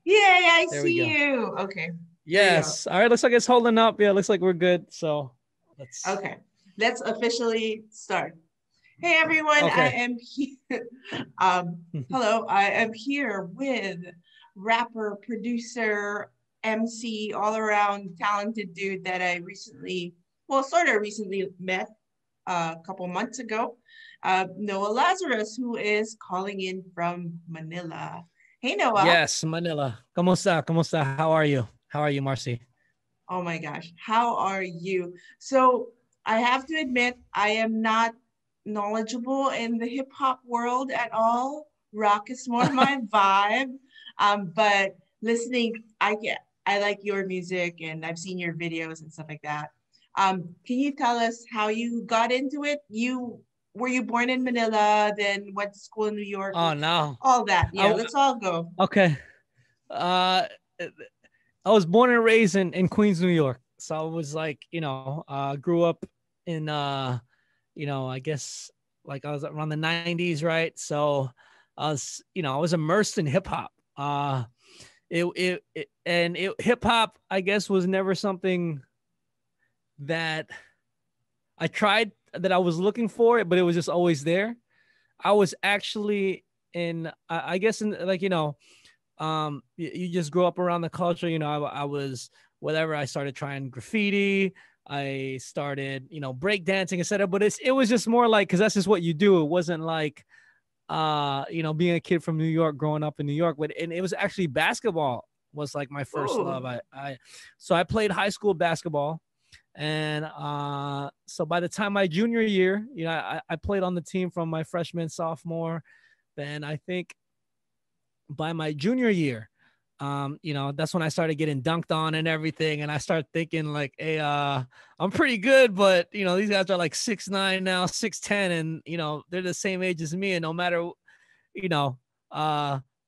Yay, I There we see go. you. Okay, there you go. Yes. All right. Looks like it's holding up. Yeah, looks like we're good. So let's. Okay, let's officially start. Hey everyone, I Okay. am here. Hello, I am here with rapper, producer, MC, all around talented dude that I recently, well, sort of recently met a couple months ago. Knowa Lazarus, who is calling in from Manila. Hey Noah. Yes, Manila. ¿Cómo está? ¿Cómo está? How are you? How are you, Marcy? Oh my gosh, how are you? So I have to admit, I am not knowledgeable in the hip hop world at all. Rock is more my vibe. But listening, I like your music and I've seen your videos and stuff like that. Can you tell us how you got into it? You were you born in Manila, then went to school in New York, Oh no. all that. I Yeah, w- let's all go. okay. Uh, I was born and raised in Queens, New York. So I was like, grew up in I guess like I was around the 90s, right? So I was immersed in hip hop. Hip hop, I guess, was never something that I tried that I was looking for it, but it was just always there. I was actually I guess, in like, you just grow up around the culture. I was whatever. I started trying graffiti. I started, break dancing, etc. But it was just more like, because that's just what you do. It wasn't like, being a kid from New York, growing up in New York. But and it was actually basketball was like my first love. Ooh. So I played high school basketball, and so by the time my junior year, I played on the team from my freshman, sophomore. Then I think by my junior year, that's when I started getting dunked on and everything. And I started thinking like, hey, I'm pretty good, but these guys are like 6'9" now, 6'10", and they're the same age as me. And no matter, you know,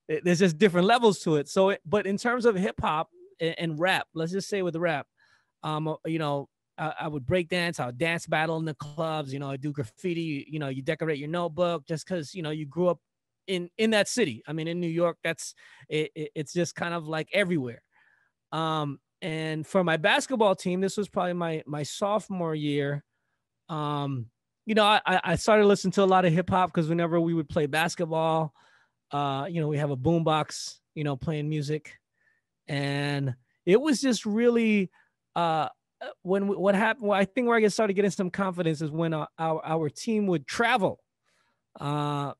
there's just different levels to it. But in terms of hip hop and rap, let's just say with rap, I would break dance, I would dance battle in the clubs, I do graffiti, you decorate your notebook just because, you grew up in that city. I mean, in New York, it's just kind of like everywhere. And for my basketball team, this was probably my sophomore year. I started listening to a lot of hip hop because whenever we would play basketball, we have a boombox, playing music, and it was just really what happened. Well, I think where I started getting some confidence is when our team would travel. Uh,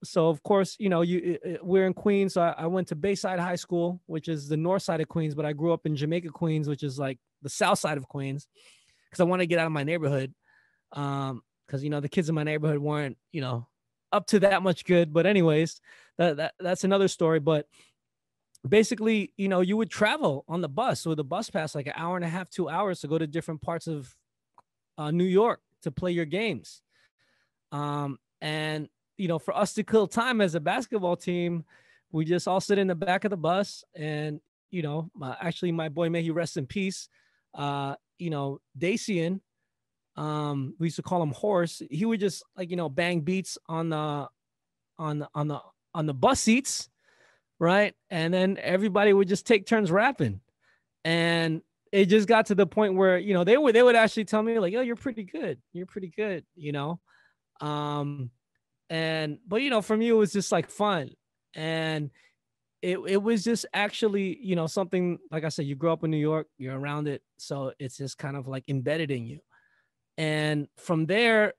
so of course, we're in Queens. So I went to Bayside High School, which is the north side of Queens, but I grew up in Jamaica, Queens, which is like the south side of Queens, because I wanted to get out of my neighborhood. Because the kids in my neighborhood weren't, up to that much good. But anyways, that's another story. But basically, you would travel on the bus with a bus pass, like an hour and a half, 2 hours to go to different parts of New York to play your games. And for us to kill time as a basketball team, we just all sit in the back of the bus, and actually my boy, may he rest in peace, Dacian, we used to call him Horse. He would just like bang beats on the bus seats, right? And then everybody would just take turns rapping, and it just got to the point where they would actually tell me like, "Yo, you're pretty good," um and but for me it was just like fun, and it was just actually something, like I said, you grow up in New York, you're around it, so it's just kind of like embedded in you. And from there,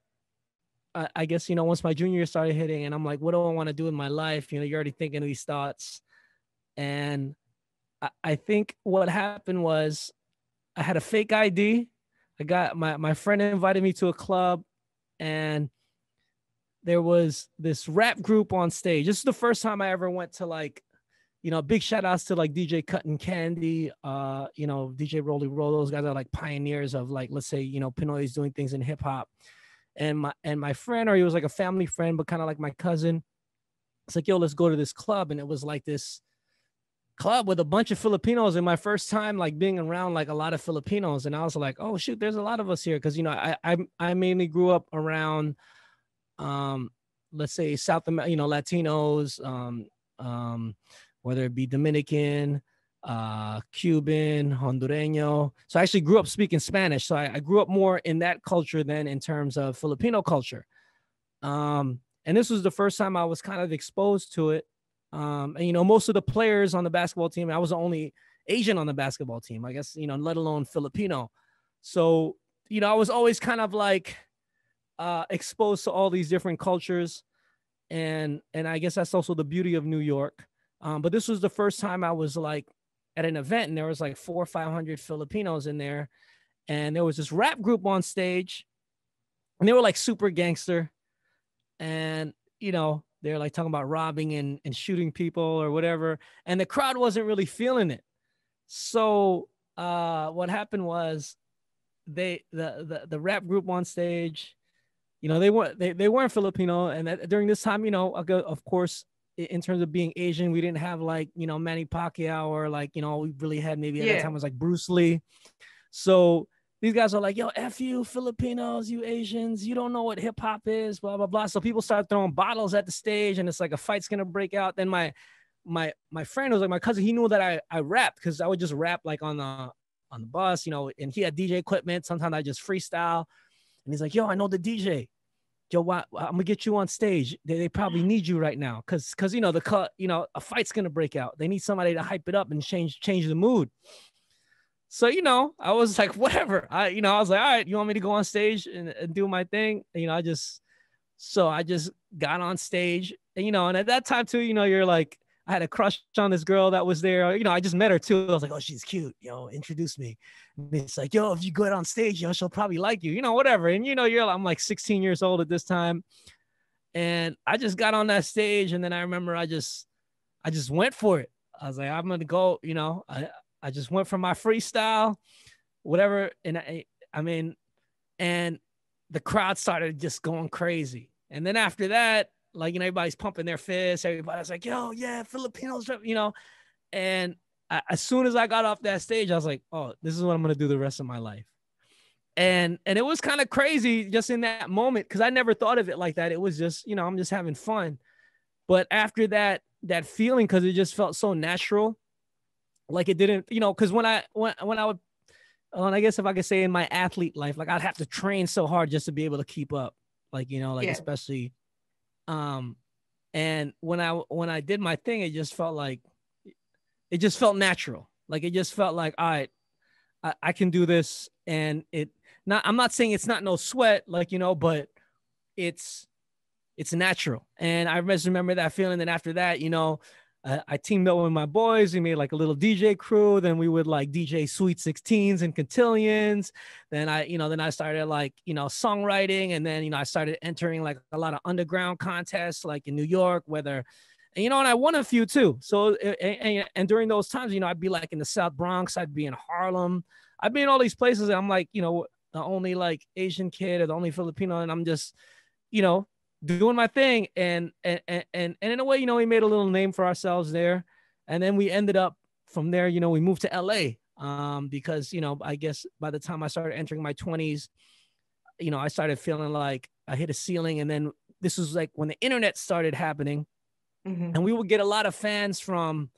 I guess once my junior year started hitting, and I'm like, what do I want to do in my life? You're already thinking of these thoughts. And I think what happened was I had a fake ID. I got my friend invited me to a club, and there was this rap group on stage. This is the first time I ever went to like, big shout outs to like DJ Cutting Candy, DJ Rolly Roll. Those guys are like pioneers of like, let's say, Pinoy's doing things in hip hop. And my friend, or he was like a family friend, but kind of like my cousin. It's like, yo, let's go to this club. And it was like this club with a bunch of Filipinos, and my first time like being around like a lot of Filipinos. And I was like, oh shoot, there's a lot of us here. Cause I mainly grew up around let's say Latinos, whether it be Dominican, Cuban, Hondureño. So I actually grew up speaking Spanish. So I grew up more in that culture than in terms of Filipino culture. And this was the first time I was kind of exposed to it. And, you know, most of the players on the basketball team, I was the only Asian on the basketball team, I guess, you know, let alone Filipino. So, you know, I was always kind of like exposed to all these different cultures. And I guess that's also the beauty of New York. But this was the first time I was like at an event and there was like 400 or 500 Filipinos in there. And there was this rap group on stage and they were like super gangster. And, you know, they're like talking about robbing and shooting people or whatever. And the crowd wasn't really feeling it. So what happened was the rap group on stage, you know, they weren't Filipino. And during this time, you know, of course, in terms of being Asian, we didn't have like, you know, Manny Pacquiao or like, you know, we really had maybe at that time was like Bruce Lee. So these guys are like, yo, F you Filipinos, you Asians, you don't know what hip hop is, blah, blah, blah. So people start throwing bottles at the stage and it's like a fight's going to break out. Then my friend was like, my cousin, he knew that I rapped because I would just rap like on the bus, you know, and he had DJ equipment. Sometimes I just freestyle. And he's like, yo, I know the DJ. Yo, I'm gonna get you on stage. They probably need you right now, cause you know a fight's gonna break out. They need somebody to hype it up and change the mood. So you know, I was like, whatever. I was like, all right, you want me to go on stage and do my thing? And, you know, I just got on stage, and you know, and at that time too, you know, you're like, I had a crush on this girl that was there. You know, I just met her too. I was like, oh, she's cute. You know, introduce me. And it's like, yo, if you go out on stage, you know, she'll probably like you, you know, whatever. And, you know, I'm like 16 years old at this time. And I just got on that stage. And then I remember I just went for it. I was like, I'm going to go, you know, I just went for my freestyle, whatever. And I mean, and the crowd started just going crazy. And then after that, like, you know, everybody's pumping their fists. Everybody's like, yo, yeah, Filipinos, you know. And as soon as I got off that stage, I was like, oh, this is what I'm going to do the rest of my life. And it was kind of crazy just in that moment because I never thought of it like that. It was just, you know, I'm just having fun. But after that feeling, because it just felt so natural, like it didn't, you know, because when I guess if I could say in my athlete life, like I'd have to train so hard just to be able to keep up, like, you know, like especially. And when I did my thing, it just felt natural. Like it just felt like, all right, I can do this. And I'm not saying it's not no sweat, like, you know, but it's natural. And I just remember that feeling. Then after that, you know, I teamed up with my boys. We made like a little DJ crew. Then we would like DJ Sweet 16s and Cotillions. Then I started like, you know, songwriting. And then, you know, I started entering like a lot of underground contests, like in New York, and, you know, and I won a few too. So, and during those times, you know, I'd be like in the South Bronx, I'd be in Harlem, I'd be in all these places. And I'm like, you know, the only like Asian kid or the only Filipino. And I'm just, you know, doing my thing. And in a way, you know, we made a little name for ourselves there. And then we ended up from there, you know, we moved to LA because, you know, I guess by the time I started entering my 20s, you know, I started feeling like I hit a ceiling. And then this was like when the internet started happening and we would get a lot of fans from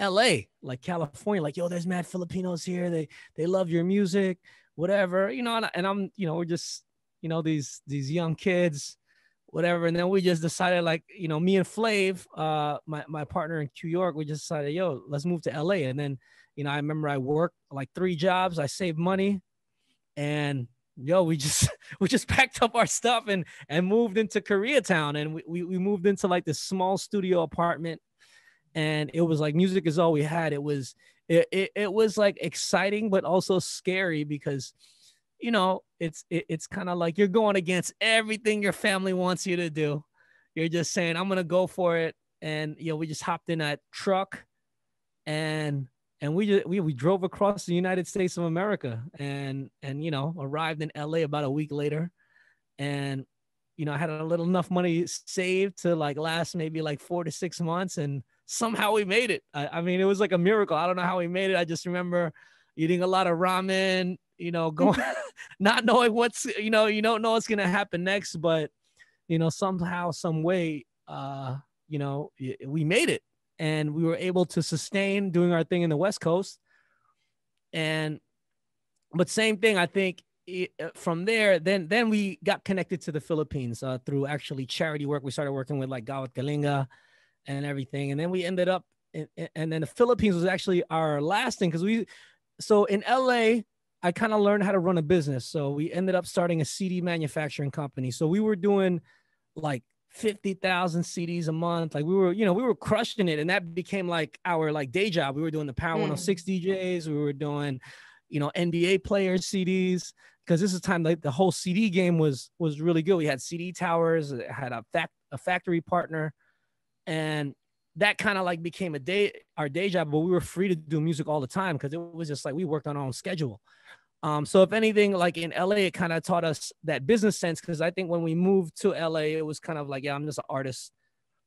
LA, like California, like, yo, there's mad Filipinos here. They love your music, whatever, you know, and I'm, you know, we're just, you know, these young kids, whatever. And then we just decided, like, you know, me and Flav, my partner in New York, we just decided, yo, let's move to LA. And then, you know, I remember I worked like 3 jobs. I saved money and yo, we just packed up our stuff and moved into Koreatown. And we moved into like this small studio apartment. And it was like, music is all we had. It was like exciting, but also scary because, you know, it's kind of like you're going against everything your family wants you to do. You're just saying, I'm going to go for it. And, you know, we just hopped in that truck and we drove across the United States of America and, you know, arrived in LA about a week later. And, you know, I had a little enough money saved to like last maybe like 4 to 6 months. And somehow we made it. I mean, it was like a miracle. I don't know how we made it. I just remember eating a lot of ramen, you know, going, not knowing what's, you know, you don't know what's going to happen next, but, you know, somehow, some way, you know, we made it. and we were able to sustain doing our thing in the West Coast. But same thing, I think from there, then we got connected to the Philippines through actually charity work. We started working with like Gawat Kalinga and everything. And then we ended up, and then the Philippines was actually our last thing. So in LA, I kind of learned how to run a business. So we ended up starting a CD manufacturing company. So we were doing like 50,000 CDs a month. Like we were crushing it. And that became like our like day job. We were doing the Power 106 DJs. We were doing, NBA players CDs, because this is time like the whole CD game was really good. We had CD towers, had a factory partner, and that kind of like became our day job, but we were free to do music all the time because it was just like we worked on our own schedule. So if anything, like in LA, it kind of taught us that business sense, because I think when we moved to LA, it was kind of like, yeah, I'm just an artist.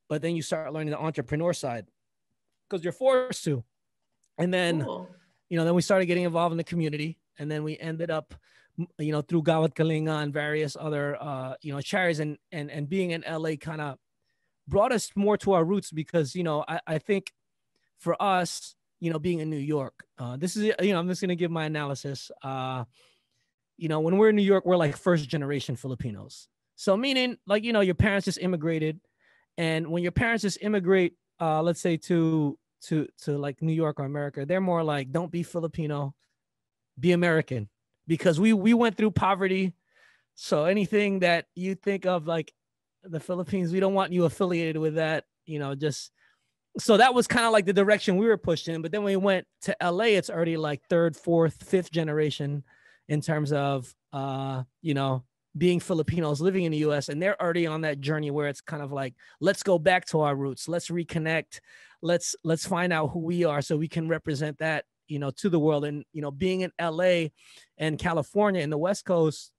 But then you start learning the entrepreneur side because you're forced to. And then, then we started getting involved in the community. And then we ended up, through Gawat Kalinga and various other, charities, and being in LA kind of brought us more to our roots, because, I think for us, being in New York, this is, I'm just going to give my analysis. When we're in New York, we're like first generation Filipinos. So meaning like, your parents just immigrated. And when your parents just immigrate, let's say to like New York or America, they're more like, don't be Filipino, be American, because we went through poverty. So anything that you think of like the Philippines, we don't want you affiliated with that, so that was kind of like the direction we were pushed in. But then when we went to LA, it's already like third, fourth, fifth generation in terms of, being Filipinos living in the US. And they're already on that journey where it's kind of like, let's go back to our roots. Let's reconnect. Let's find out who we are so we can represent that, to the world. And, being in LA and California in the West Coast,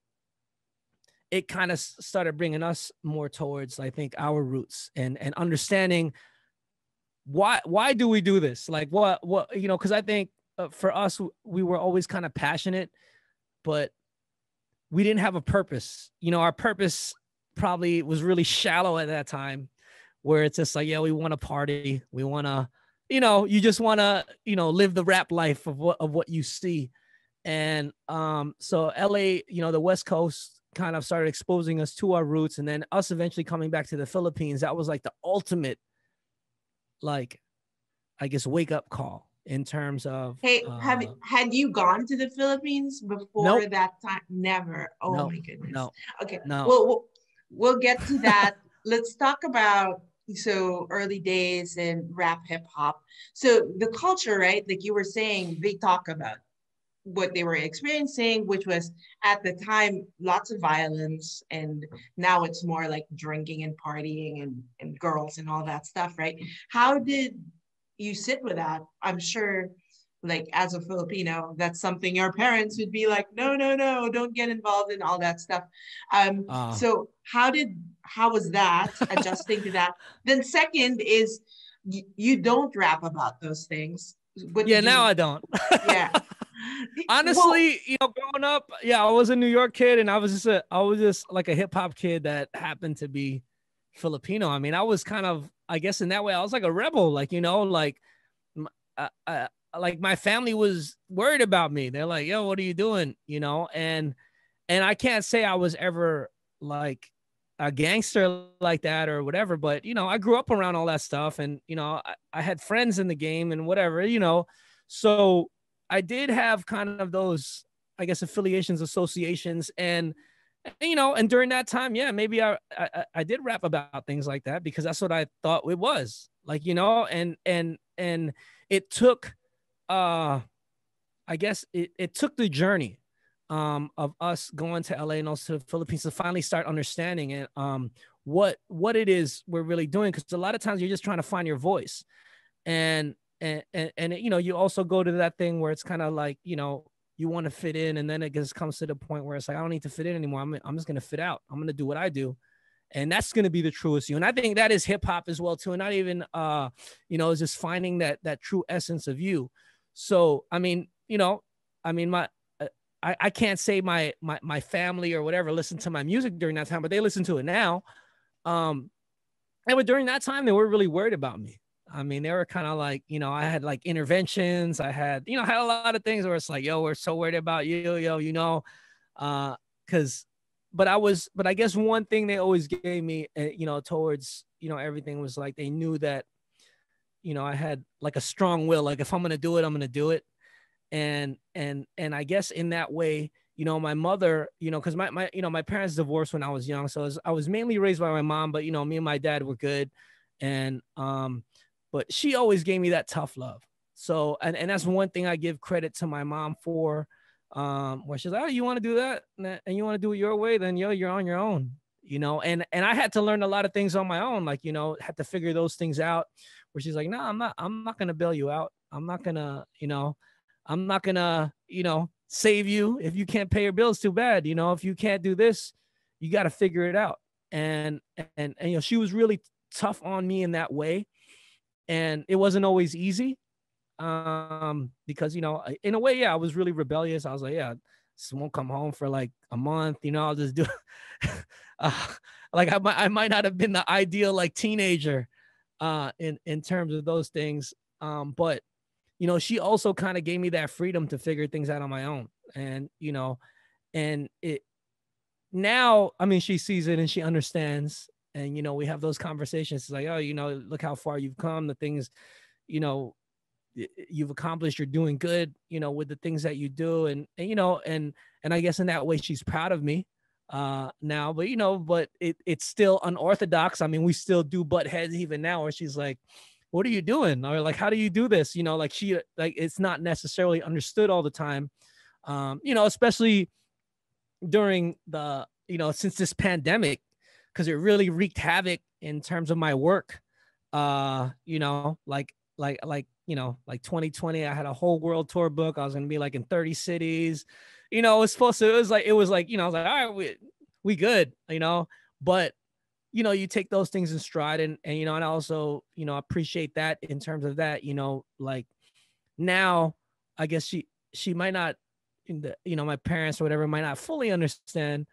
it kind of started bringing us more towards, I think, our roots and understanding why do we do this? Like what, cause I think for us, we were always kind of passionate, but we didn't have a purpose. Our purpose probably was really shallow at that time, where it's just like, yeah, we want to party. We want to, you just want to, live the rap life of what you see. And so LA, the West Coast kind of started exposing us to our roots, and then us eventually coming back to the Philippines. That was like the ultimate, like, I guess, wake up call in terms of. Hey, had you gone to the Philippines before that time? Never. Oh my goodness. No. Okay. No. Well, we'll get to that. Let's talk about early days in rap hip hop. So the culture, right? Like you were saying, they talk about what they were experiencing, which was at the time lots of violence, and now it's more like drinking and partying and girls and all that stuff, right? How did you sit with that? I'm sure, like as a Filipino, that's something your parents would be like, no, don't get involved in all that stuff. So how was that adjusting to that? Then second is you don't rap about those things. Now I don't. Yeah. Honestly, growing up, I was a New York kid, and I was just like a hip hop kid that happened to be Filipino. I mean, I was kind of, I guess in that way, I was like a rebel, like, like my family was worried about me. They're like, yo, what are you doing? And I can't say I was ever like a gangster like that or whatever, but, I grew up around all that stuff, and, I had friends in the game and whatever, so I did have kind of those, I guess, affiliations, associations, and during that time, maybe I did rap about things like that because that's what I thought it was like, and it took, I guess it took the journey, of us going to LA and also the Philippines to finally start understanding it, what it is we're really doing. Cause a lot of times you're just trying to find your voice, and you also go to that thing where it's kind of like, you want to fit in, and then it just comes to the point where it's like, I don't need to fit in anymore. I'm just going to fit out. I'm going to do what I do. And that's going to be the truest you. And I think that is hip hop as well too. And not even, it's just finding that true essence of you. So, I mean, I can't say my family or whatever listened to my music during that time, but they listen to it now. But during that time, they were really worried about me. I mean, they were kind of like, I had like interventions. I had, I had a lot of things where it's like, yo, we're so worried about you, yo, cause, but I guess one thing they always gave me, towards, everything was like, they knew that, I had like a strong will. Like if I'm going to do it, I'm going to do it. And I guess in that way, my mother, cause my parents divorced when I was young. So I was mainly raised by my mom, but, me and my dad were good. And, but she always gave me that tough love. So, and that's one thing I give credit to my mom for, where she's like, oh, you want to do that and you want to do it your way, then you're on your own, and I had to learn a lot of things on my own, like, had to figure those things out where she's like, no, I'm not going to bail you out. I'm not going to, I'm not going to, save you. If you can't pay your bills, too bad. If you can't do this, you got to figure it out. And, she was really tough on me in that way. And it wasn't always easy. Because, in a way, yeah, I was really rebellious. I was like, yeah, just won't come home for like a month, I'll just do, like I might not have been the ideal like teenager, in terms of those things. But, she also kind of gave me that freedom to figure things out on my own. And, and it now, I mean, she sees it and she understands. And, we have those conversations. It's like, oh, look how far you've come, the things, you've accomplished, you're doing good, with the things that you do. And I guess in that way, she's proud of me now, but it's still unorthodox. I mean, we still do butt heads even now, where she's like, what are you doing? Or like, how do you do this? Like it's not necessarily understood all the time. Especially during the, since this pandemic, because it really wreaked havoc in terms of my work. Like 2020, I had a whole world tour book. I was going to be like in 30 cities, it was like, I was like, all right, we good, but, you take those things in stride and I also, appreciate that in terms of that, like now, I guess she might not, my parents or whatever might not fully understand,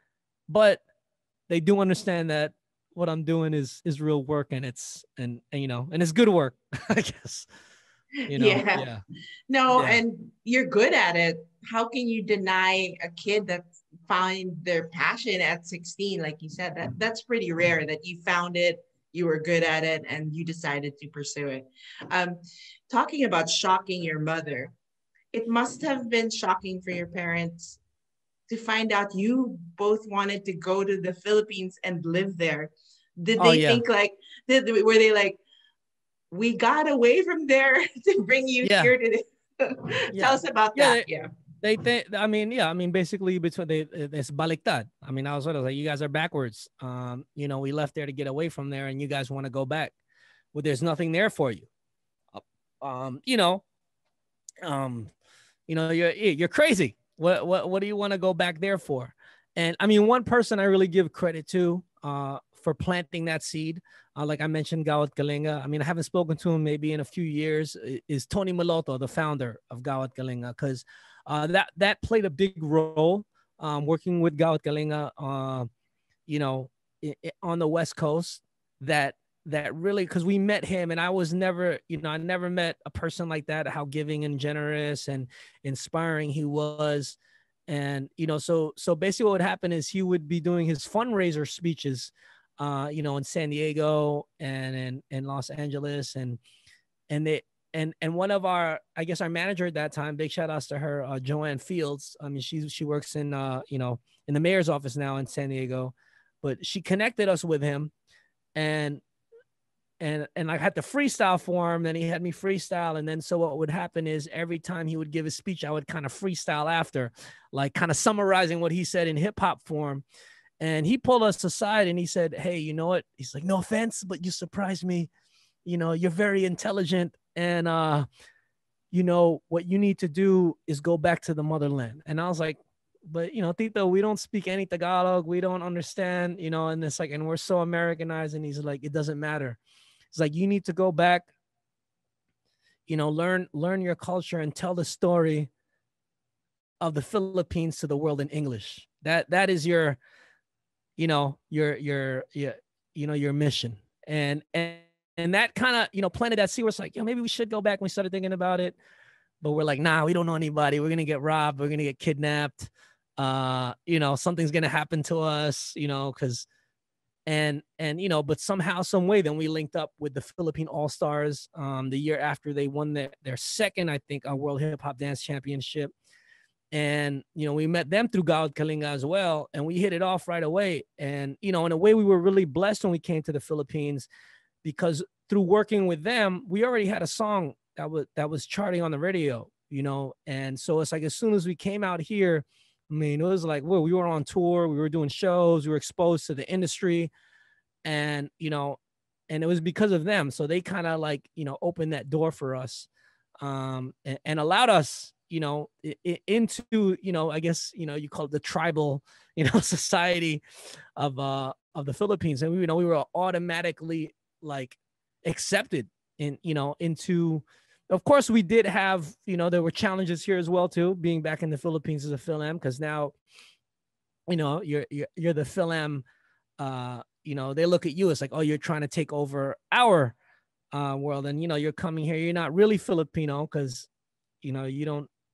but they do understand that what I'm doing is real work, and it's, and it's good work, I guess. Yeah. No, Yeah. and you're good at it. How can you deny a kid that find their passion at 16? Like you said, that's pretty rare that you found it, you were good at it, and you decided to pursue it. Um, Talking about shocking your mother, it must have been shocking for your parents to find out you both wanted to go to the Philippines and live there. Did Oh they yeah. think like, were they like, we got away from there to bring you Yeah. here to tell Yeah. us about Yeah. that? Yeah. They think, I mean, yeah, I mean, basically between it's baliktad. I mean, I was sort of like, you guys are backwards. We left there to get away from there, and you guys want to go back. Well, there's nothing there for you. Um, you know, um, you're crazy. What do you want to go back there for? And I mean, one person I really give credit to, for planting that seed, like I mentioned, Gawat Kalinga. I mean, I haven't spoken to him maybe in a few years. Is Tony Maloto, the founder of Gawat Kalinga, because that played a big role, working with Gawat Kalinga, on the West Coast. That really, because we met him, and I was never, I never met a person like that, how giving and generous and inspiring he was. And so basically what would happen is he would be doing his fundraiser speeches, in San Diego and in Los Angeles, and they and one of our, I guess our manager at that time, big shout outs to her, Joanne Fields. I mean, she works in in the mayor's office now in San Diego, but she connected us with him. And I had to freestyle for him. Then he had me freestyle. And then so what would happen is every time he would give a speech, I would kind of freestyle after, like kind of summarizing what he said in hip hop form. And he pulled us aside and he said, hey, you know what? He's like, no offense, but you surprised me. You're very intelligent. And, what you need to do is go back to the motherland. And I was like, but, Tito, we don't speak any Tagalog. We don't understand, and it's like, and we're so Americanized. And he's like, it doesn't matter. It's like, you need to go back, learn your culture and tell the story of the Philippines to the world in English. That is your mission. And and that kind of, you know, planted that seed. Where it's like, yo, maybe we should go back. And we started thinking about it, but we're like, nah, we don't know anybody. We're going to get robbed. We're going to get kidnapped. You know, something's going to happen to us, you know, cause, and, you know, but somehow, some way, then we linked up with the Philippine All-Stars, the year after they won their second, I think, World Hip Hop Dance Championship. And, you know, we met them through Gawad Kalinga as well. And we hit it off right away. And, you know, in a way, we were really blessed when we came to the Philippines, because through working with them, we already had a song that was charting on the radio, you know? And so it's like, as soon as we came out here, I mean, it was like, well, we were on tour, we were doing shows, we were exposed to the industry, and, you know, and it was because of them. So they kind of like, you know, opened that door for us, and allowed us, you know, into, you know, I guess, you know, you call it the tribal, you know, society of the Philippines. And we, you know, we were automatically like accepted in, you know, into, of course we did have, you know, there were challenges here as well too, being back in the Philippines as a Phil-Am, because now, you know, you're the Phil-Am, you know, they look at you as like, oh, you're trying to take over our world. And, you know, you're coming here, you're not really Filipino, because, you know,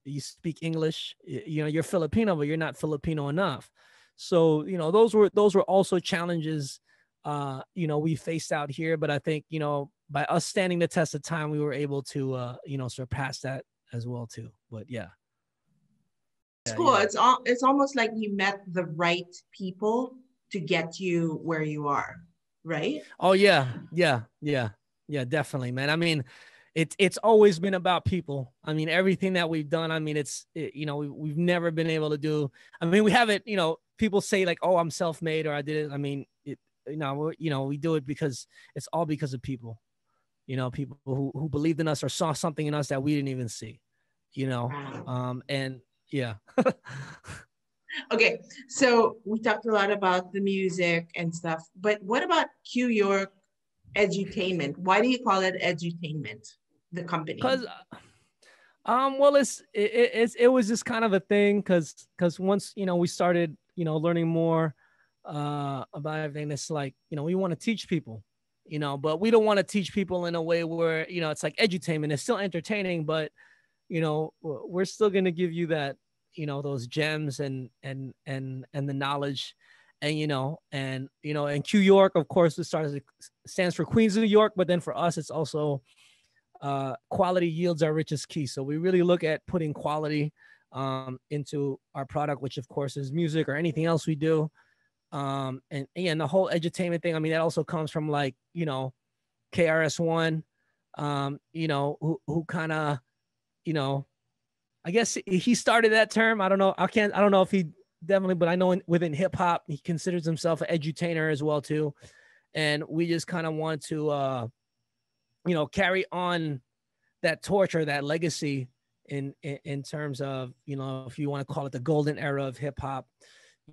you speak English, you know, you're Filipino, but you're not Filipino enough. So, you know, those were also challenges, you know, we faced out here. But I think, you know, by us standing the test of time, we were able to, you know, surpass that as well too. But yeah. It's cool. Yeah. It's almost like you met the right people to get you where you are, right? Oh yeah, definitely, man. I mean, it's always been about people. I mean, everything that we've done, I mean, you know, we've never been able to do. I mean, we haven't, you know, people say like, oh, I'm self-made, or I did it. I mean, you know, we do it because it's all because of people, you know, people who believed in us or saw something in us that we didn't even see, you know. Wow. And yeah. Okay, so we talked a lot about the music and stuff, but what about Q York Edutainment? Why do you call it Edutainment, the company? Because well, it was just kind of a thing, because once, you know, we started, you know, learning more about everything, it's like, you know, we want to teach people, you know, but we don't want to teach people in a way where, you know, it's like edutainment. It's still entertaining, but, you know, we're still going to give you that, you know, those gems and the knowledge. And, you know, and Q York, of course, it stands for Queens of New York, but then for us, it's also quality yields our richest key. So we really look at putting quality into our product, which of course is music or anything else we do. And the whole edutainment thing, I mean, that also comes from like, you know, KRS-One, you know, who kind of, you know, I guess he started that term. I don't know. I don't know if he definitely, but I know within hip hop, he considers himself an edutainer as well too. And we just kind of want to, you know, carry on that torch or that legacy in terms of, you know, if you want to call it the golden era of hip hop.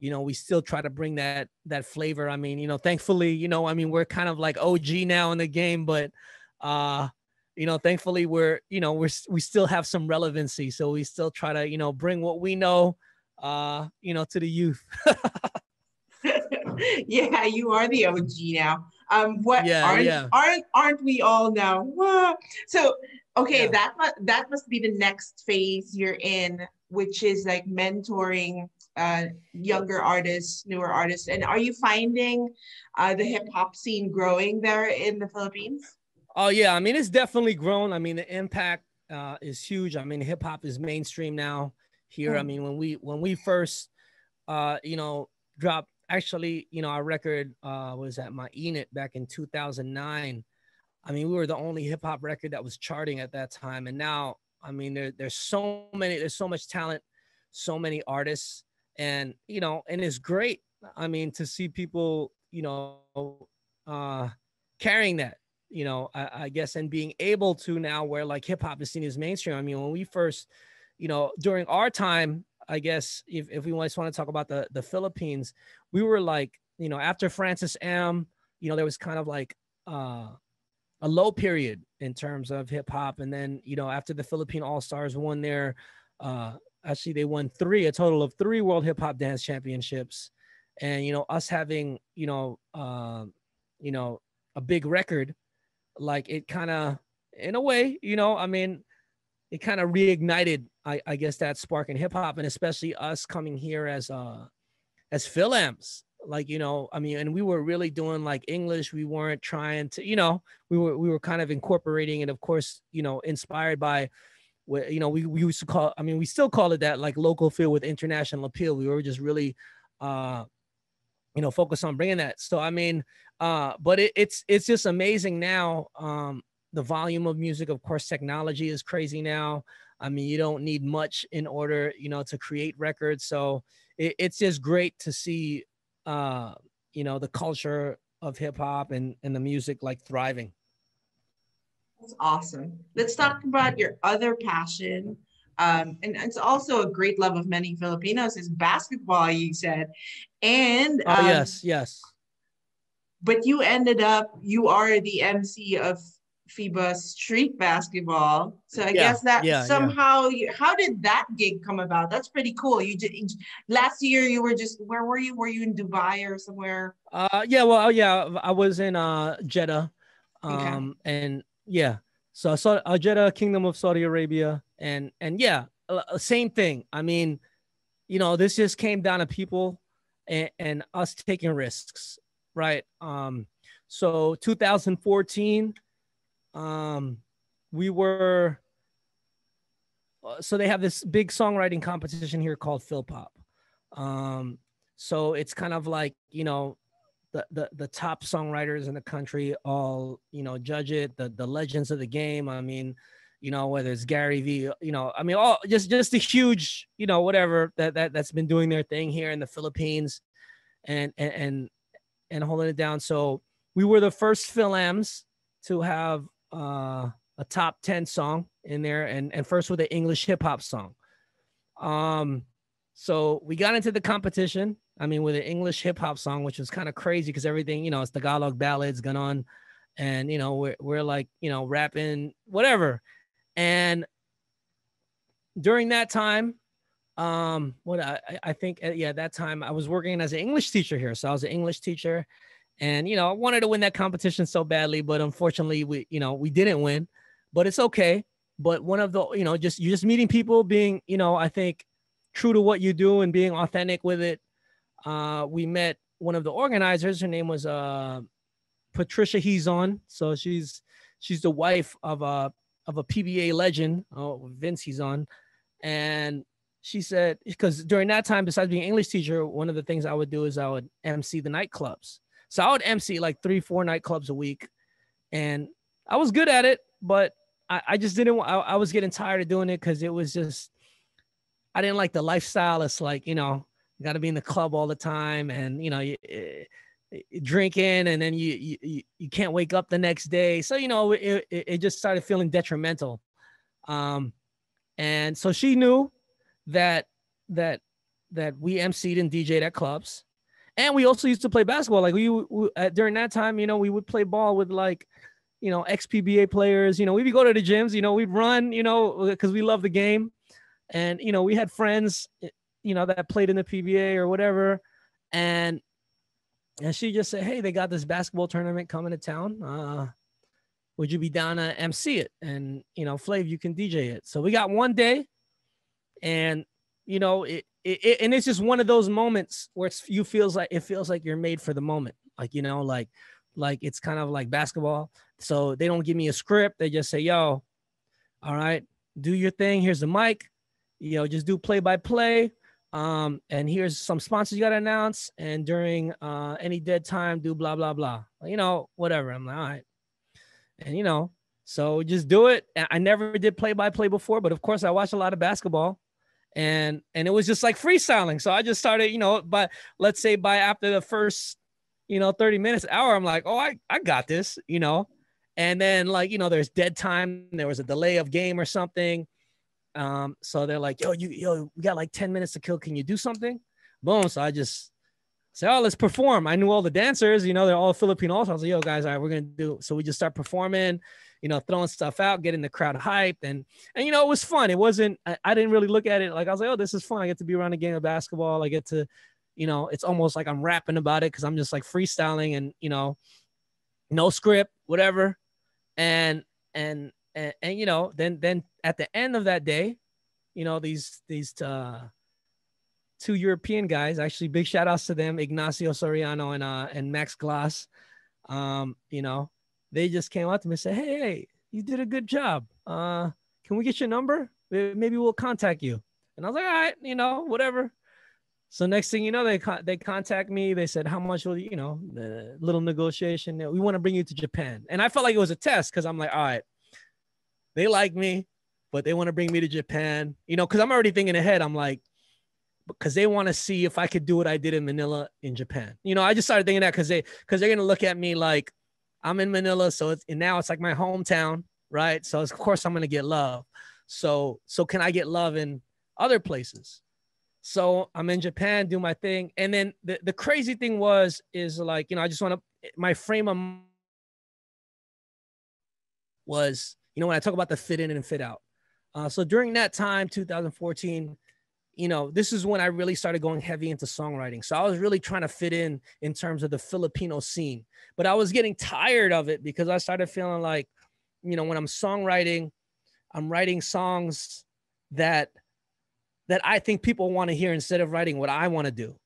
You know, we still try to bring that flavor. I mean, you know, thankfully, you know, I mean, we're kind of like OG now in the game, but you know, thankfully we still have some relevancy. So we still try to, you know, bring what we know, you know, to the youth. Yeah, you are the OG now. Yeah, aren't we all now? So okay, yeah. that must be the next phase you're in, which is like mentoring younger artists, newer artists. And are you finding the hip hop scene growing there in the Philippines? Oh yeah, I mean, it's definitely grown. I mean, the impact is huge. I mean, hip hop is mainstream now here. I mean, when we first you know, dropped, actually, you know, our record was at my Enid back in 2009. I mean, we were the only hip hop record that was charting at that time. And now, I mean, there's so much talent, so many artists, and, you know, and it's great. I mean, to see people, you know, carrying that, you know, I guess, and being able to now where like hip hop is seen as mainstream. I mean, when we first, you know, during our time, I guess if we just want to talk about the Philippines, we were like, you know, after Francis M, you know, there was kind of like a low period in terms of hip hop. And then, you know, after the Philippine All-Stars won their, actually they won a total of 3 World Hip Hop Dance Championships. And, you know, us having, you know, a big record, like it kind of, in a way, you know, I mean, it kind of reignited, I guess, that spark in hip hop, and especially us coming here as Philams. Like, you know, I mean, and we were really doing like English. We weren't trying to, you know, we were kind of incorporating it, of course, you know, inspired by what, you know, we used to call, I mean, we still call it that, like local feel with international appeal. We were just really you know, focused on bringing that. So I mean, but it's just amazing now. The volume of music, of course, technology is crazy now. I mean, you don't need much in order, you know, to create records. So it's just great to see, you know, the culture of hip hop and the music like thriving. That's awesome. Let's talk about your other passion. And it's also a great love of many Filipinos is basketball, you said. And Oh yes, yes. but you ended up, you are the MC of FIBA Street Basketball. So I Yeah, guess that yeah, yeah. somehow, how did that gig come about? That's pretty cool. You just last year you were just, where were you? Were you in Dubai or somewhere? Yeah, well, yeah, I was in Jeddah, Okay. and yeah, so I saw Jeddah, Kingdom of Saudi Arabia, and yeah, same thing. I mean, you know, this just came down to people and us taking risks, right? So 2014, um, we were so they have this big songwriting competition here called Phil Pop. Um, so it's kind of like, you know, the top songwriters in the country all, you know, judge it, the legends of the game. I mean, you know, whether it's Gary V, you know, I mean, all just a huge, you know, whatever that's been doing their thing here in the Philippines and holding it down. So we were the first Philams to have a top 10 song in there, and first with an English hip hop song. Um, so we got into the competition. I mean, with an English hip hop song, which was kind of crazy because everything, you know, it's Tagalog ballads going on, and you know, we're like, you know, rapping whatever. And during that time, what I think, yeah, that time I was working as an English teacher here, so I was an English teacher, and you know, I wanted to win that competition so badly, but unfortunately, we didn't win, but it's okay. But one of the, you know, just you're just meeting people, being, you know, I think true to what you do and being authentic with it. We met one of the organizers. Her name was Patricia Heezon. So she's the wife of a PBA legend, Vince Heezon, and she said, because during that time, besides being an English teacher, one of the things I would do is I would MC the nightclubs. So I would MC like 3-4 nightclubs a week, and I was good at it, but I just didn't. I was getting tired of doing it because it was just, I didn't like the lifestyle. It's like, you know, you got to be in the club all the time, and you know, drinking, and then you can't wake up the next day. So you know, it just started feeling detrimental. Um, and so she knew that that that we MC'd and DJ'd at clubs, and we also used to play basketball. Like we during that time, you know, we would play ball with like, you know, ex PBA players. You know, we'd go to the gyms. You know, we'd run. You know, because we love the game. And, you know, we had friends, you know, that played in the PBA or whatever. And she just said, hey, they got this basketball tournament coming to town. Would you be down to MC it? And, you know, Flav, you can DJ it. So we got one day, and, you know, and it's just one of those moments where it feels like you're made for the moment. Like, you know, like it's kind of like basketball. So they don't give me a script. They just say, yo, all right, do your thing. Here's the mic. You know, just do play by play. And here's some sponsors you got to announce. And during any dead time, do blah, blah, blah. You know, whatever. I'm like, all right. And, you know, so just do it. I never did play by play before, but of course I watched a lot of basketball, and it was just like freestyling. So I just started, you know, but let's say by after the first, you know, 30 minutes, hour, I'm like, oh, I got this, you know. And then, like, you know, there's dead time. There was a delay of game or something. So they're like, we got like 10 minutes to kill. Can you do something? Boom. So I just say, oh, let's perform. I knew all the dancers, you know, they're all Filipino. Also, I was like, yo, guys, all right, we're going to do. So we just start performing, you know, throwing stuff out, getting the crowd hyped. And, you know, it was fun. It wasn't, I didn't really look at it like, I was like, oh, this is fun. I get to be around a game of basketball. I get to, you know, it's almost like I'm rapping about it because I'm just like freestyling and, you know, no script, whatever. And you know, then at the end of that day, you know, these two European guys, actually big shout outs to them, Ignacio Soriano and Max Glass. You know, they just came up to me and said, hey, you did a good job. Can we get your number? Maybe we'll contact you. And I was like, all right, you know, whatever. So next thing you know, they contact me. They said, how much will you know, the little negotiation. We want to bring you to Japan. And I felt like it was a test because I'm like, all right, they like me, but they want to bring me to Japan, you know, because I'm already thinking ahead. I'm like, because they want to see if I could do what I did in Manila in Japan. You know, I just started thinking that because they're going to look at me like I'm in Manila. So now it's like my hometown, right? So of course I'm going to get love. So can I get love in other places? So I'm in Japan, do my thing. And then the crazy thing is like, you know, I just want to, my frame of was, you know, when I talk about the fit in and fit out. So during that time, 2014, you know, this is when I really started going heavy into songwriting. So I was really trying to fit in terms of the Filipino scene, but I was getting tired of it because I started feeling like, you know, when I'm songwriting, I'm writing songs that I think people want to hear instead of writing what I want to do.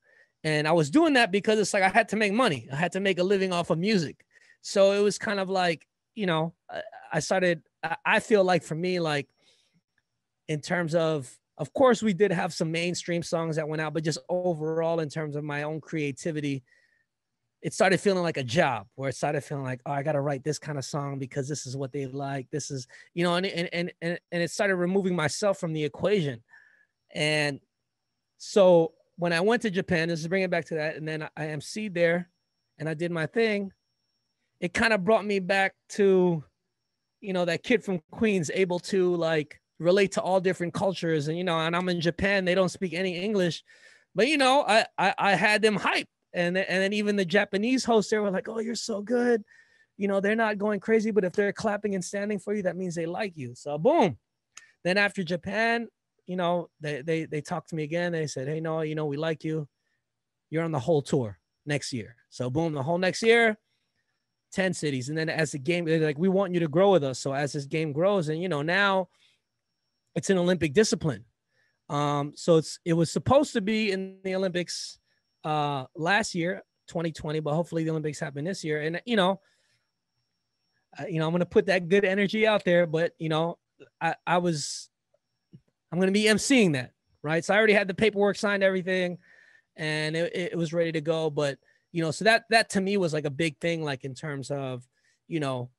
And I was doing that because it's like I had to make money. I had to make a living off of music. So it was kind of like, you know, I feel like for me, like in terms of course, we did have some mainstream songs that went out, but just overall, in terms of my own creativity, it started feeling like a job where it started feeling like, oh, I got to write this kind of song because this is what they like. This is, you know, and it started removing myself from the equation. And so when I went to Japan, this is bringing it back to that, and then I emceed there and I did my thing. It kind of brought me back to, you know, that kid from Queens able to like relate to all different cultures. And, you know, and I'm in Japan, they don't speak any English, but, you know, I had them hype. And then even the Japanese hosts, they were like, oh, you're so good. You know, they're not going crazy, but if they're clapping and standing for you, that means they like you. So boom. Then after Japan, you know, they talked to me again. They said, hey, Noah, you know, we like you. You're on the whole tour next year. So boom, the whole next year, 10 cities. And then as the game, they're like, we want you to grow with us. So as this game grows, and, you know, now it's an Olympic discipline. So it was supposed to be in the Olympics last year, 2020, but hopefully the Olympics happen this year. And, you know, I'm going to put that good energy out there, but, you know, I'm going to be emceeing that, right? So I already had the paperwork signed, everything, and it was ready to go. But, you know, so that to me was like a big thing, like in terms of, you know,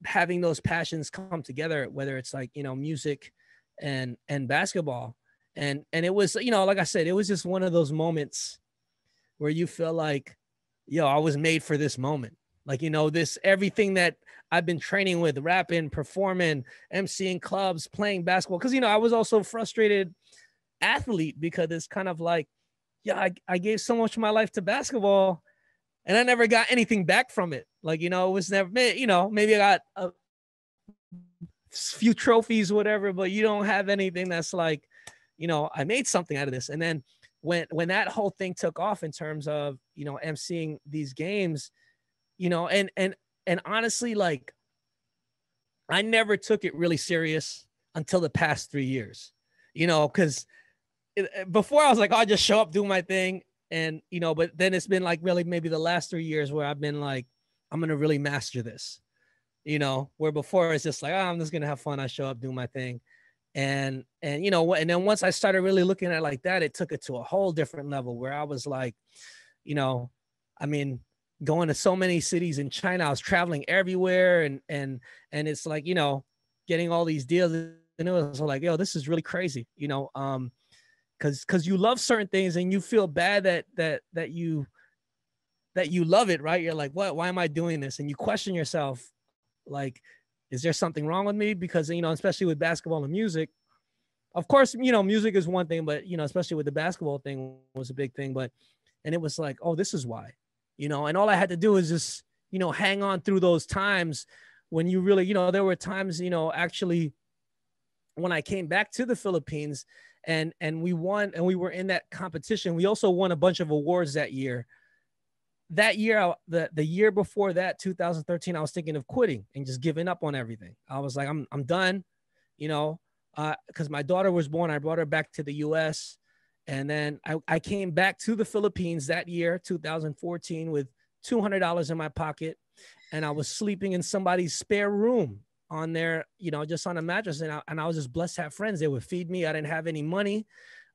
having those passions come together, whether it's like, you know, music and basketball. And it was, you know, like I said, it was just one of those moments where you feel like, yo, I was made for this moment. Like, you know, everything that I've been training with, rapping, performing, emceeing clubs, playing basketball. Cause, you know, I was also a frustrated athlete because it's kind of like, yeah, I gave so much of my life to basketball and I never got anything back from it. Like, you know, it was never, you know, maybe I got a few trophies, whatever, but you don't have anything that's like, you know, I made something out of this. And then when that whole thing took off in terms of, you know, emceeing these games, you know, and honestly, like, I never took it really serious until the past 3 years, you know, because before I was like, oh, I just show up, do my thing. And, you know, but then it's been like really maybe the last 3 years where I've been like, I'm going to really master this, you know, where before it's just like, oh, I'm just going to have fun. I show up, do my thing. And, you know, and then once I started really looking at it like that, it took it to a whole different level where I was like, you know, I mean, going to so many cities in China, I was traveling everywhere and it's like, you know, getting all these deals, and it was like, yo, this is really crazy, you know, cause you love certain things and you feel bad that you love it, right? You're like, why am I doing this? And you question yourself, like, is there something wrong with me? Because, you know, especially with basketball and music, of course, you know, music is one thing, but, you know, especially with the basketball thing was a big thing, and it was like, oh, this is why, you know, and all I had to do is just, you know, hang on through those times when you really, you know, there were times, you know, actually when I came back to the Philippines and we won and we were in that competition, we also won a bunch of awards that year. that year, the year before that, 2013, I was thinking of quitting and just giving up on everything. I was like, I'm done, you know, because my daughter was born. I brought her back to the U.S. And then I came back to the Philippines that year, 2014, with $200 in my pocket. And I was sleeping in somebody's spare room on their, you know, just on a mattress. And I was just blessed to have friends. They would feed me. I didn't have any money.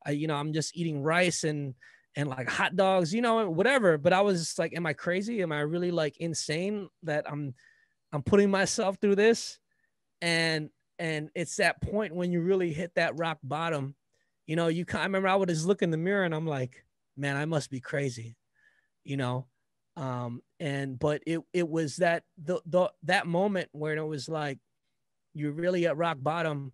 You know, I'm just eating rice and like hot dogs, you know, whatever. But I was just like, am I crazy? Am I really like insane that I'm putting myself through this? And it's that point when you really hit that rock bottom. You know, I remember I would just look in the mirror and I'm like, man, I must be crazy, you know? But it was that that moment where it was like, you're really at rock bottom.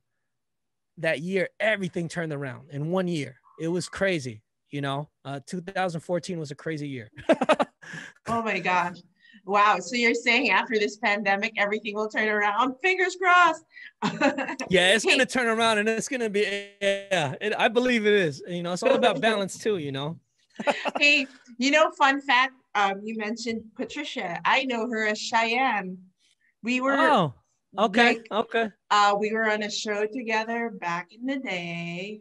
That year, everything turned around in 1 year. It was crazy, you know. 2014 was a crazy year. Oh my gosh. Wow. So you're saying after this pandemic, everything will turn around? Fingers crossed. Yeah, it's going to turn around and it's going to be, yeah, I believe it is. You know, it's all about balance too, you know. Hey, you know, fun fact, you mentioned Patricia. I know her as Cheyenne. We were okay. We were on a show together back in the day.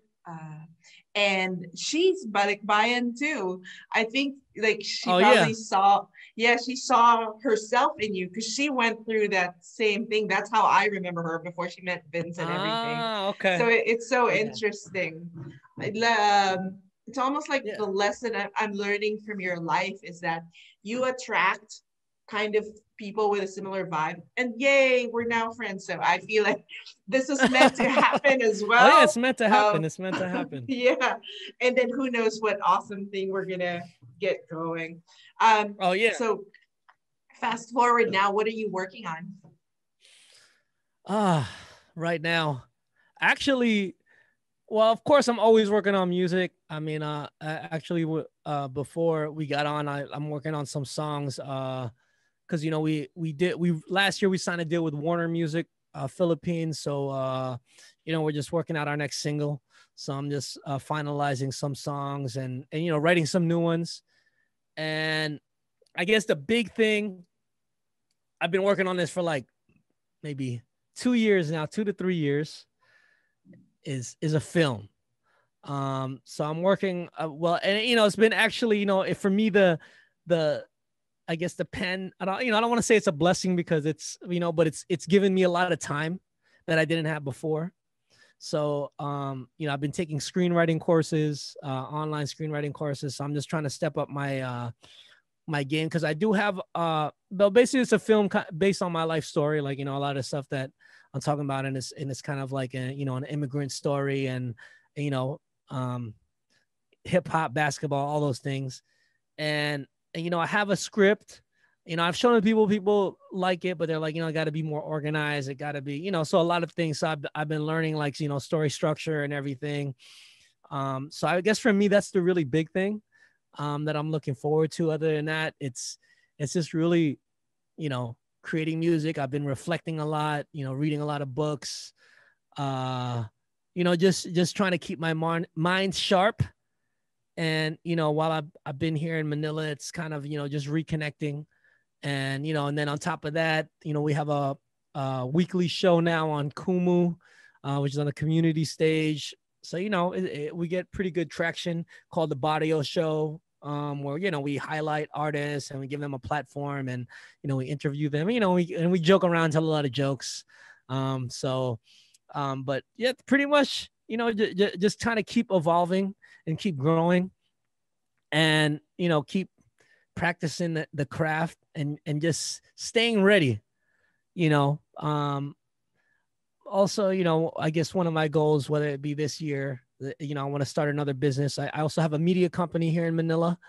And she's Balikbayan too. I think like she probably saw, she saw herself in you because she went through that same thing. That's how I remember her before she met Vince and everything. Okay. So it's so interesting. It's almost like the lesson I'm learning from your life is that you attract kind of people with a similar vibe, and yay, we're now friends. So I feel like this was meant to happen as well. Oh yeah, it's meant to happen. It's meant to happen. Yeah, and then who knows what awesome thing we're gonna get going. So fast forward now, what are you working on? Right now, actually, well, of course, I'm always working on music. I mean, actually, before we got on, I'm working on some songs. Because you know we last year we signed a deal with Warner Music Philippines, so you know we're just working out our next single. So I'm just finalizing some songs and you know writing some new ones. And I guess the big thing, I've been working on this for like maybe 2 years now, 2 to 3 years, is a film. So I'm working well, and you know it's been actually, you know, for me the I guess the pen, I don't want to say it's a blessing because it's, you know, but it's given me a lot of time that I didn't have before. So, you know, I've been taking screenwriting courses, online screenwriting courses. So I'm just trying to step up my, my game. Cause I do have, well, basically it's a film based on my life story. Like, you know, a lot of stuff that I'm talking about in this kind of like, you know, an immigrant story and, you know, hip hop, basketball, all those things. And, you know, I have a script, you know, I've shown it to people like it, but they're like, you know, it got to be more organized. It got to be, you know, so a lot of things. So I've been learning like, you know, story structure and everything. So I guess for me, that's the really big thing that I'm looking forward to. Other than that, it's just really, you know, creating music. I've been reflecting a lot, you know, reading a lot of books, you know, just trying to keep my mind sharp. And, you know, while I've been here in Manila, it's kind of, you know, just reconnecting. And, you know, and then on top of that, you know, we have a weekly show now on Kumu, which is on the community stage. So, you know, we get pretty good traction, called the Barrio Show, where, you know, we highlight artists and we give them a platform and, you know, we interview them, you know, we joke around, tell a lot of jokes. But yeah, pretty much, you know, just trying to keep evolving and keep growing and, you know, keep practicing the craft and just staying ready, you know. Also, you know, I guess one of my goals, whether it be this year, you know, I want to start another business. I also have a media company here in Manila.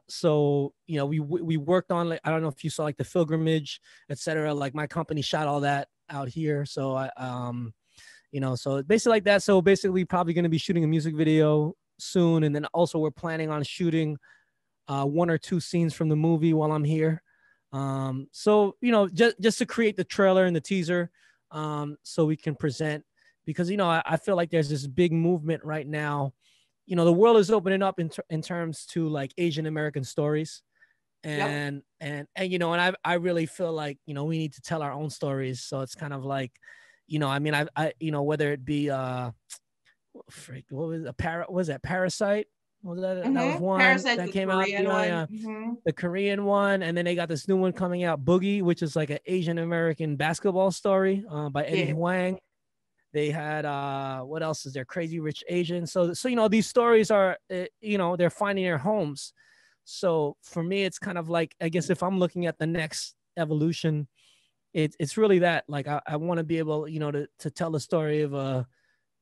So, you know, we worked on, like, I don't know if you saw like the Pilgrimage, etc. Like my company shot all that out here. So you know, so basically like that. So basically probably going to be shooting a music video soon. And then also we're planning on shooting 1 or 2 scenes from the movie while I'm here. So, you know, just to create the trailer and the teaser, so we can present, because, you know, I feel like there's this big movement right now. You know, the world is opening up in terms to like Asian American stories. Yep. And you know, and I really feel like, you know, we need to tell our own stories. So it's kind of like, you know, I mean, I you know, whether it be what was was that Parasite? Was that was one Parasite, that the came out? You Korean know, one. yeah, the Korean one, and then they got this new one coming out, Boogie, which is like an Asian American basketball story by Eddie Yeah. Huang. They had what else is there? Crazy Rich Asian. So you know, these stories are you know, they're finding their homes. So for me, it's kind of like, I guess if I'm looking at the next evolution, it's really that, like I want to be able, you know, to tell the story of a,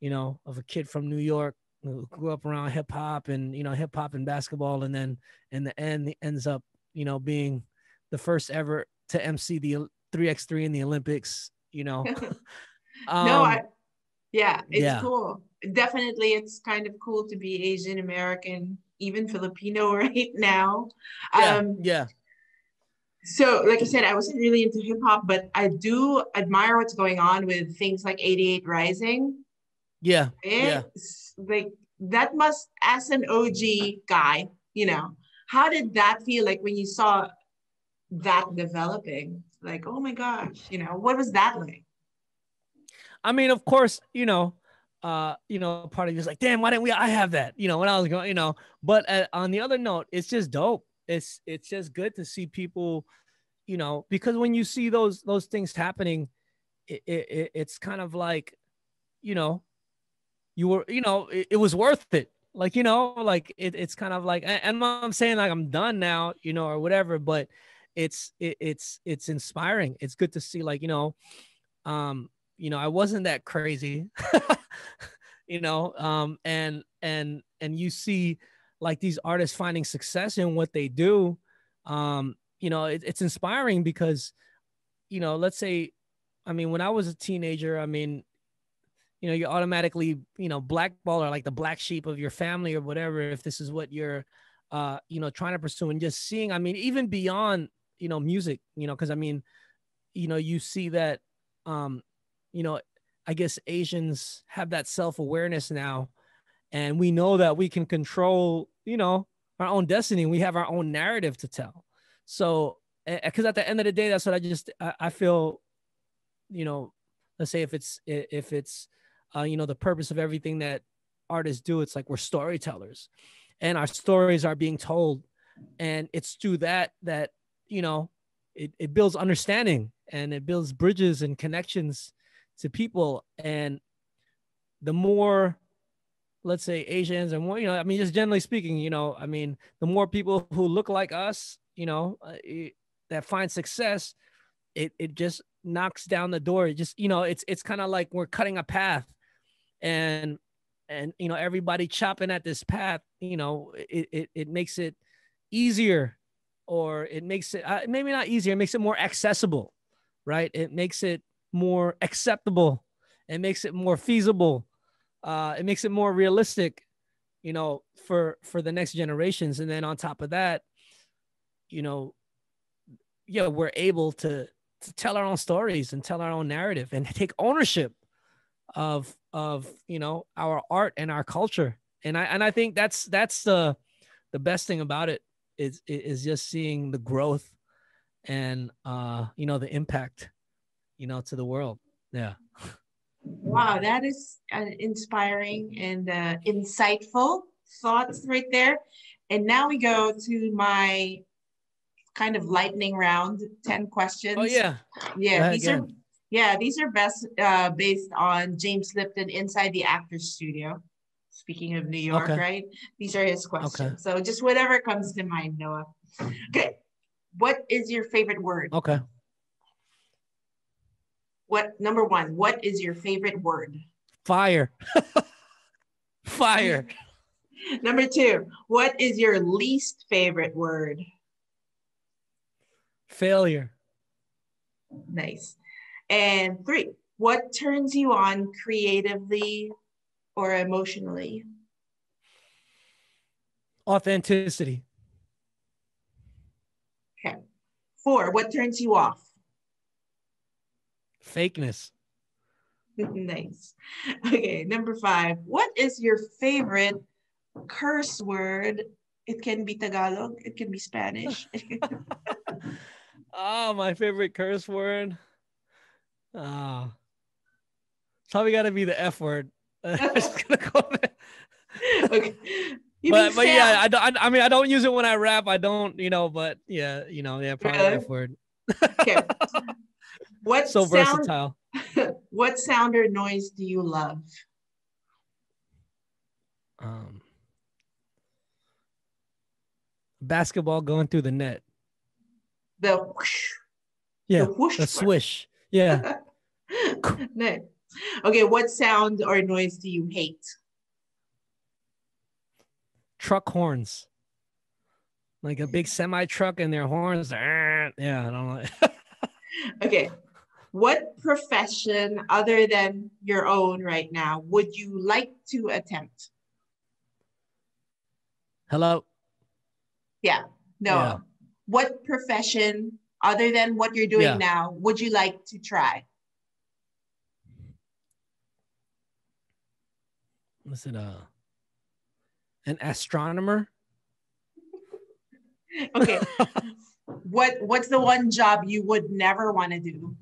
you know, of a kid from New York who grew up around hip hop and, you know, hip hop and basketball, and then in the end he ends up, you know, being the first ever to MC the 3x3 in the Olympics, you know. No, um yeah, it's yeah, cool. Definitely, it's kind of cool to be Asian American, even Filipino right now. yeah, Um, yeah, so, like I said, I wasn't really into hip hop, but I do admire what's going on with things like 88 Rising. yeah, yeah. It's like that must, as an OG guy, how did that feel like when you saw that developing? Like, oh my gosh, what was that like? I mean, of course, you know, part of you is like, damn, why didn't I have that? You know, when I was going, you know, but on the other note, it's just dope. It's just good to see people, you know, because when you see those things happening, it's kind of like, you know, you were, you know, it was worth it. Like, you know, like it's kind of like, and I'm saying like I'm done now, you know, or whatever, but it's inspiring. It's good to see, like, um, you know, I wasn't that crazy, you know, and you see like these artists finding success in what they do. You know, it's inspiring because, you know, let's say, I mean, when I was a teenager, I mean, you know, you automatically, you know, blackball or like the black sheep of your family or whatever, if this is what you're, you know, trying to pursue. And just seeing, I mean, even beyond, you know, music, you know, because I mean, you know, you see that, um, you know, I guess Asians have that self-awareness now, and we know that we can control, you know, our own destiny. We have our own narrative to tell. So, because at the end of the day, that's what I feel, you know, let's say if it's you know, the purpose of everything that artists do, it's like we're storytellers, and our stories are being told, and it's through that, you know, it builds understanding, and it builds bridges and connections to people. And the more, let's say, Asians, and more, you know, I mean, just generally speaking, you know, I mean, the more people who look like us, you know, that find success, it just knocks down the door. It just, you know, it's kind of like we're cutting a path, and you know, everybody chopping at this path, you know, it makes it easier, or it makes it maybe not easier, it makes it more accessible, right? It makes it more acceptable, it makes it more feasible, it makes it more realistic, you know, for the next generations. And then on top of that, you know, yeah, we're able to tell our own stories and tell our own narrative and take ownership of you know, our art and our culture. And I think that's the best thing about it, is just seeing the growth and you know, the impact, you know, to the world. Yeah. Wow, that is inspiring and insightful thoughts right there. And now we go to my kind of lightning round, 10 Oh questions. yeah. Go Yeah, ahead these are again. these are best based on James Lipton inside the Actors Studio. Speaking of New York, Okay. right? These are his Okay. questions. So just whatever comes to mind, Noah. Okay. What is your favorite word? Okay. What number one, what is your favorite word? Fire. Fire. Number two, what is your least favorite word? Failure. Nice. And three, what turns you on creatively or emotionally? Authenticity. Okay. Four, what turns you off? Fakeness. Nice. Okay. Number five, what is your favorite curse word It can be Tagalog. It can be Spanish. Oh, my favorite curse word. Oh, probably got to be the F word. I'm just gonna go there. Okay. You mean But yeah, Sam? I mean, I don't use it when I rap. I don't, but yeah, yeah, probably the Really? F word. Okay. What So sound versatile. what sound or noise do you love? Um, Basketball going through the net. The whoosh, the Yeah, whoosh the part. swish. Yeah. No. Okay, what sound or noise do you hate? Truck horns. Like a big semi truck and their horns. Yeah, I don't like. Okay. What profession other than your own right now would you like to attempt? Hello. Yeah. Yeah. No. What profession other than what you're doing Yeah. now would you like to try? Was it an astronomer? Okay. What's the one job you would never want to do?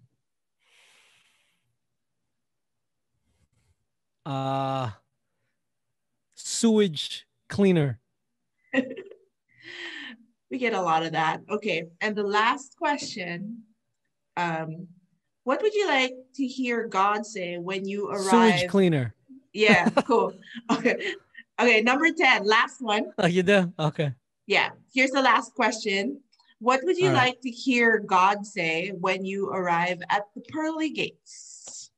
uh Sewage cleaner. We get a lot of that. Okay. And the last question, um, what would you like to hear God say when you Sewage arrive? cleaner. Yeah, cool. Okay. Okay, number 10, last one. Oh, you do? Okay. Yeah, here's the last question. What would you All right. like to hear God say when you arrive at the pearly gates?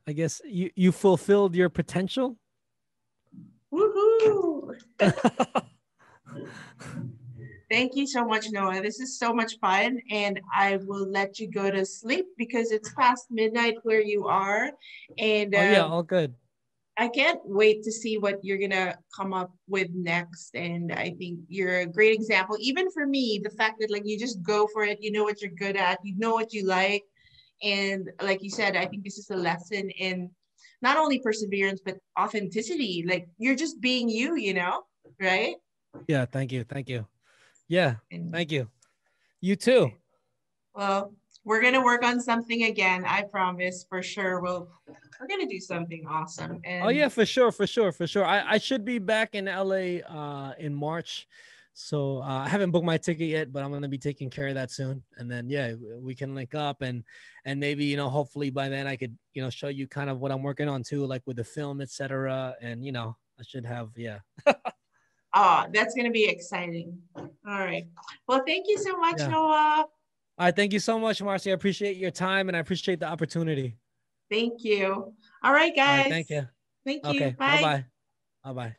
I guess you fulfilled your potential. Woohoo! Thank you so much, Noah. This is so much fun, and I will let you go to sleep because it's past midnight where you are. And Oh yeah, all good. I can't wait to see what you're gonna come up with next. And I think you're a great example, even for me, the fact that like you just go for it, you know what you're good at, you know what you like. And like you said, I think this is a lesson in not only perseverance, but authenticity. Like you're just being you, right? Yeah, thank you. Thank you. Yeah, And thank you. You too. well, we're gonna work on something again. I promise for sure. We're gonna do something awesome. Oh And yeah, for sure, for sure, for sure. I should be back in LA in March. So I haven't booked my ticket yet, but I'm gonna be taking care of that soon. And then yeah, we can link up and maybe hopefully by then I could show you kind of what I'm working on too, like with the film, etc. And I should have that's gonna be exciting. All right. Well, thank you so much, yeah. Noah. All right, thank you so much, Marcy. I appreciate your time and I appreciate the opportunity. Thank you. All right, All right, thank guys. you. Thank you. Okay, bye Bye. bye. Bye bye.